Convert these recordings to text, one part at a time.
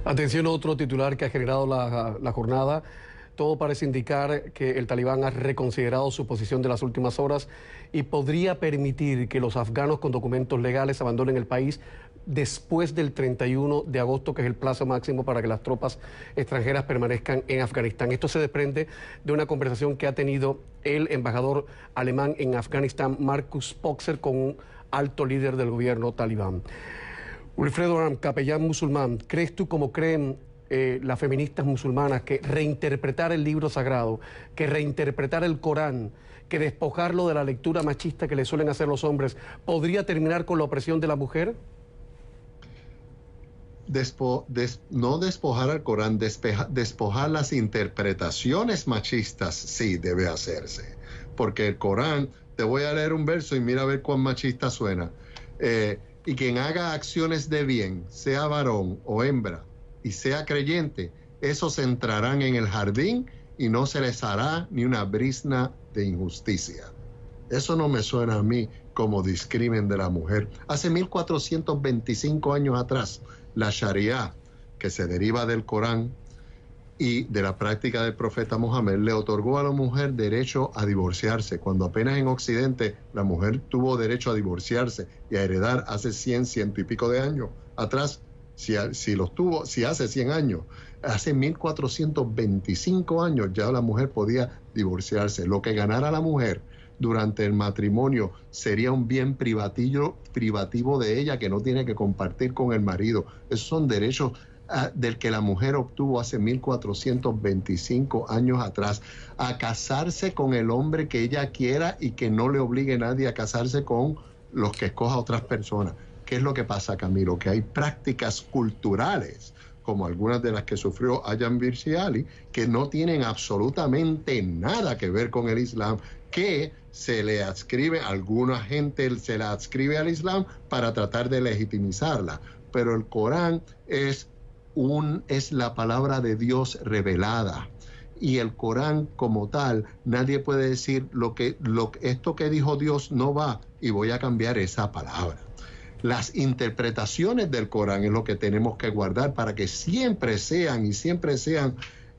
Atención a otro titular que ha generado la jornada. Todo parece indicar que el talibán ha reconsiderado su posición de las últimas horas y podría permitir que los afganos con documentos legales abandonen el país después del 31 de agosto, que es el plazo máximo para que las tropas extranjeras permanezcan en Afganistán. Esto se desprende de una conversación que ha tenido el embajador alemán en Afganistán, Markus Boxer, con un alto líder del gobierno talibán. Wilfredo Aram, capellán musulmán, ¿crees tú, como creen las feministas musulmanas, que reinterpretar el libro sagrado, que reinterpretar el Corán, que despojarlo de la lectura machista que le suelen hacer los hombres, podría terminar con la opresión de la mujer? No despojar al Corán, despojar las interpretaciones machistas, sí debe hacerse. Porque el Corán, te voy a leer un verso y mira a ver cuán machista suena. Y quien haga acciones de bien, sea varón o hembra, y sea creyente, esos entrarán en el jardín y no se les hará ni una brizna de injusticia. Eso no me suena a mí como discrimen de la mujer. Hace 1425 años atrás, la Sharia, que se deriva del Corán y de la práctica del profeta Mohammed, le otorgó a la mujer derecho a divorciarse, cuando apenas en Occidente la mujer tuvo derecho a divorciarse y a heredar hace 100 y pico de años atrás. Si hace 100 años, hace 1425 años ya la mujer podía divorciarse. Lo que ganara la mujer durante el matrimonio sería un bien privativo de ella, que no tiene que compartir con el marido. Esos son derechos del que la mujer obtuvo hace 1425 años atrás, a casarse con el hombre que ella quiera y que no le obligue nadie a casarse con los que escoja otras personas. ¿Qué es lo que pasa, Camilo? Que hay prácticas culturales, como algunas de las que sufrió Ayaan Hirsi Ali, que no tienen absolutamente nada que ver con el Islam, que se le adscribe, alguna gente se la adscribe al Islam para tratar de legitimizarla. Pero el Corán es la palabra de Dios revelada. Y el Corán como tal, nadie puede decir esto que dijo Dios no va y voy a cambiar esa palabra. Las interpretaciones del Corán es lo que tenemos que guardar para que siempre sean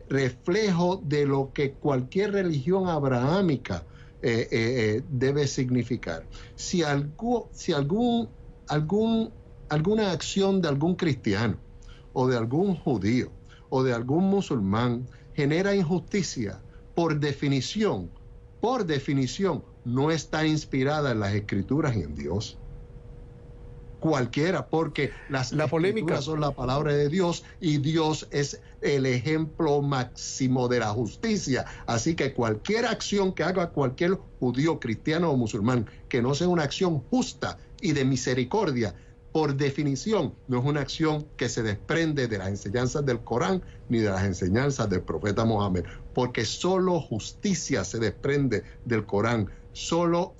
reflejo de lo que cualquier religión abrahámica debe significar. Si alguna acción de algún cristiano o de algún judío o de algún musulmán genera injusticia, por definición, no está inspirada en las Escrituras y en Dios. Cualquiera, porque las Escrituras son la palabra de Dios y Dios es el ejemplo máximo de la justicia. Así que cualquier acción que haga cualquier judío, cristiano o musulmán que no sea una acción justa y de misericordia, por definición no es una acción que se desprende de las enseñanzas del Corán ni de las enseñanzas del profeta Mohammed, porque solo justicia se desprende del Corán, solo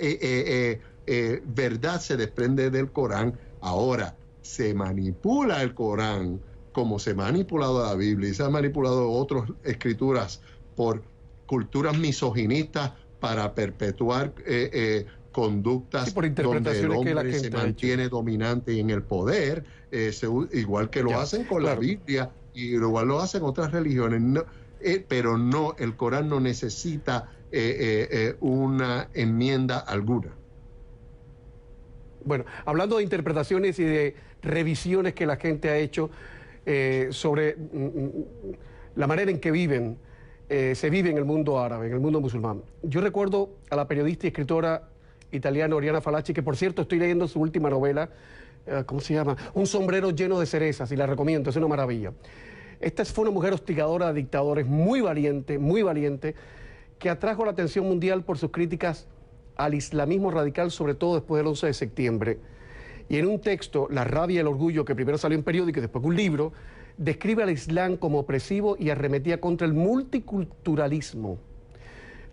verdad se desprende del Corán. Ahora, se manipula el Corán como se ha manipulado la Biblia y se ha manipulado otras escrituras por culturas misoginistas para perpetuar conductas donde el hombre se mantiene dominante en el poder, igual que lo hacen con la Biblia y igual lo hacen otras religiones. Pero no, el Corán no necesita una enmienda alguna. Bueno, hablando de interpretaciones y de revisiones que la gente ha hecho sobre la manera en que se vive en el mundo árabe, en el mundo musulmán. Yo recuerdo a la periodista y escritora italiana Oriana Fallaci, que por cierto estoy leyendo su última novela, ¿cómo se llama? Un sombrero lleno de cerezas, y la recomiendo, es una maravilla. Esta fue una mujer hostigadora a dictadores, muy valiente, que atrajo la atención mundial por sus críticas al islamismo radical, sobre todo después del 11 de septiembre. Y en un texto, La rabia y el orgullo, que primero salió en periódico y después un libro, describe al Islam como opresivo y arremetía contra el multiculturalismo.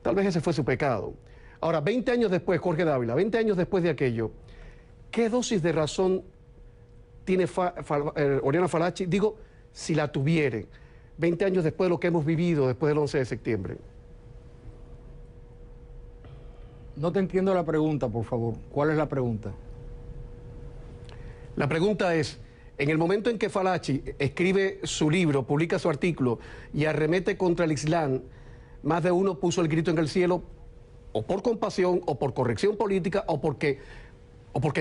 Tal vez ese fue su pecado. Ahora, 20 años después, Jorge Dávila, 20 años después de aquello, ¿qué dosis de razón tiene Oriana Fallaci? Digo, si la tuviere, 20 años después de lo que hemos vivido después del 11 de septiembre. No te entiendo la pregunta, por favor. ¿Cuál es la pregunta? La pregunta es, En el momento en que Falachi escribe su libro, publica su artículo y arremete contra el Islam, más de uno puso el grito en el cielo, o por compasión, o por corrección política, o porque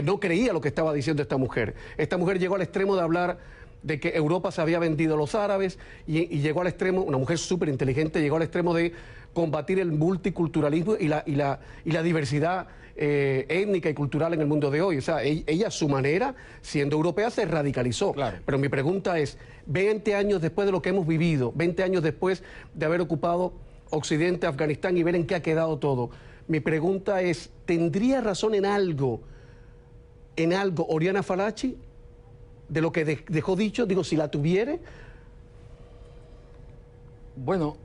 no creía lo que estaba diciendo esta mujer. Esta mujer llegó al extremo de hablar de que Europa se había vendido a los árabes y llegó al extremo, una mujer súper inteligente, llegó al extremo de combatir el multiculturalismo y la diversidad étnica y cultural en el mundo de hoy. O sea, ella a su manera, siendo europea, se radicalizó. Claro. Pero mi pregunta es, 20 años después de lo que hemos vivido, 20 años después de haber ocupado Occidente, Afganistán y ver en qué ha quedado todo, mi pregunta es, ¿tendría razón en algo Oriana Falachi de lo que dejó dicho? Digo, si la tuviere. Bueno,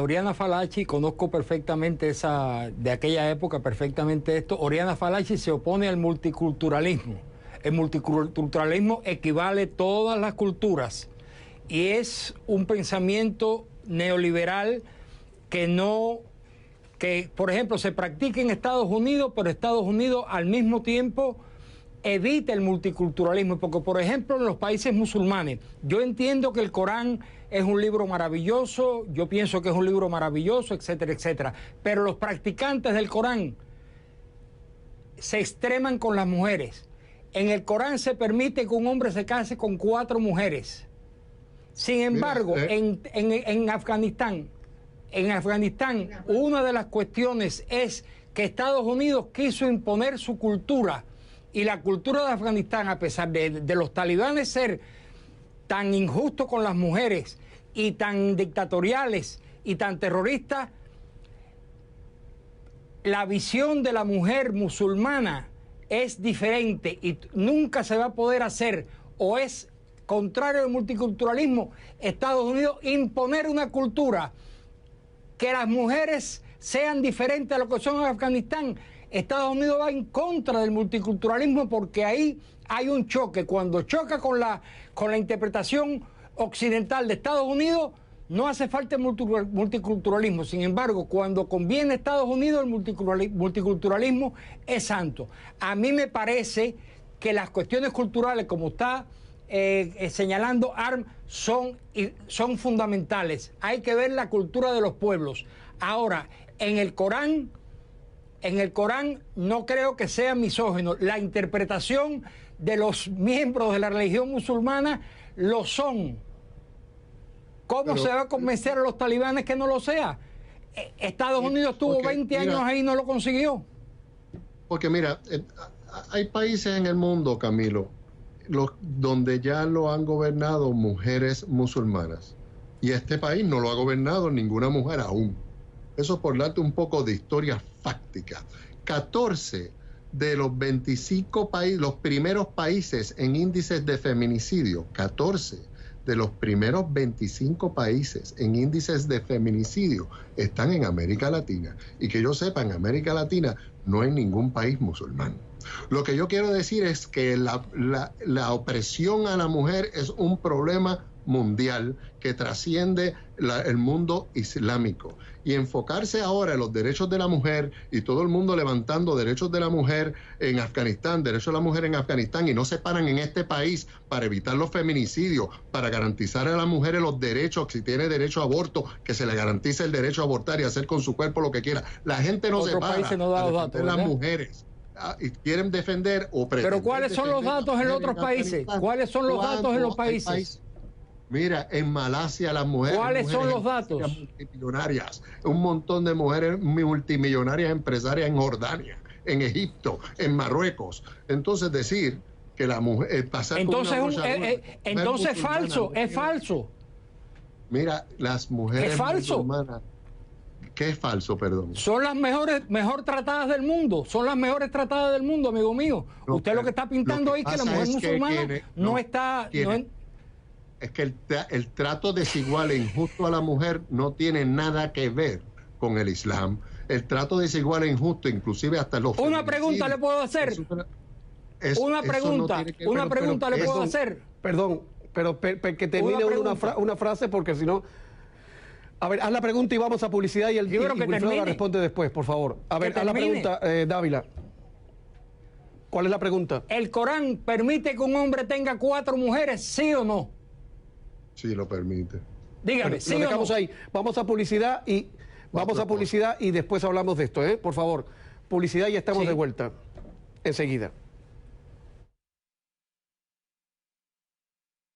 Oriana Falachi, conozco perfectamente de aquella época, perfectamente esto. Oriana Falachi se opone al multiculturalismo. El multiculturalismo equivale a todas las culturas y es un pensamiento neoliberal que, por ejemplo, se practica en Estados Unidos, pero Estados Unidos al mismo tiempo evita el multiculturalismo, porque, por ejemplo, en los países musulmanes, yo entiendo que el Corán es un libro maravilloso, yo pienso que es un libro maravilloso, etcétera, etcétera, pero los practicantes del Corán se extreman con las mujeres. En el Corán se permite que un hombre se case con 4 mujeres. Sin embargo, en Afganistán, una de las cuestiones es que Estados Unidos quiso imponer su cultura, y la cultura de Afganistán, a pesar de los talibanes ser tan injustos con las mujeres y tan dictatoriales y tan terroristas, la visión de la mujer musulmana es diferente y nunca se va a poder hacer, o es contrario al multiculturalismo, Estados Unidos imponer una cultura que las mujeres sean diferentes a lo que son en Afganistán. Estados Unidos va en contra del multiculturalismo porque ahí hay un choque. Cuando choca con la interpretación occidental de Estados Unidos, no hace falta el multiculturalismo. Sin embargo, cuando conviene a Estados Unidos, el multiculturalismo es santo. A mí me parece que las cuestiones culturales, como está señalando ARM, son fundamentales. Hay que ver la cultura de los pueblos. Ahora, en el Corán no creo que sea misógino. La interpretación de los miembros de la religión musulmana lo son. ¿Cómo se va a convencer a los talibanes que no lo sea? Estados Unidos estuvo 20 años ahí y no lo consiguió. Porque mira, hay países en el mundo, Camilo, donde ya lo han gobernado mujeres musulmanas. Y este país no lo ha gobernado ninguna mujer aún. Eso por darte un poco de historia fáctica. 14 de los 25 países, los primeros países en índices de feminicidio, 14 de los primeros 25 países en índices de feminicidio están en América Latina. Y que yo sepa, en América Latina no hay ningún país musulmán. Lo que yo quiero decir es que la opresión a la mujer es un problema mundial que trasciende el mundo islámico. Y enfocarse ahora en los derechos de la mujer y todo el mundo levantando derechos de la mujer en Afganistán, derechos de la mujer en Afganistán, y no se paran en este país para evitar los feminicidios, para garantizar a la mujer los derechos, si tiene derecho a aborto, que se le garantice el derecho a abortar y hacer con su cuerpo lo que quiera. La gente no se para no da a defender las mujeres. Y quieren defender o pretender. Pero ¿cuáles son los datos en otros países? ¿Cuáles son los datos en los países? Mira, en Malasia las mujeres... ¿Cuáles son los datos? Multimillonarias, un montón de mujeres multimillonarias empresarias en Jordania, en Egipto, en Marruecos. Entonces decir que la mujer... entonces es falso, es falso. Mira, las mujeres... Es falso. ¿Qué es falso, perdón? Son las mejor tratadas del mundo. Son las mejores tratadas del mundo, amigo mío. No, usted lo que está pintando ahí es que la mujer musulmana no está... Es que el trato desigual e injusto a la mujer no tiene nada que ver con el Islam. El trato desigual e injusto, inclusive hasta los... Una pregunta le puedo hacer. Una pregunta le puedo hacer. Perdón, pero que termine una frase, porque si no... A ver, haz la pregunta y vamos a publicidad y Wilfredo la responde después, por favor. A ver, haz la pregunta, Dávila. ¿Cuál es la pregunta? ¿El Corán permite que un hombre tenga 4 mujeres, sí o no? Sí, lo permite. Dígame, Bueno, sí lo o no. dejamos ahí. Vamos a publicidad y después hablamos de esto, ¿eh? Por favor. Publicidad y estamos Sí. de vuelta enseguida.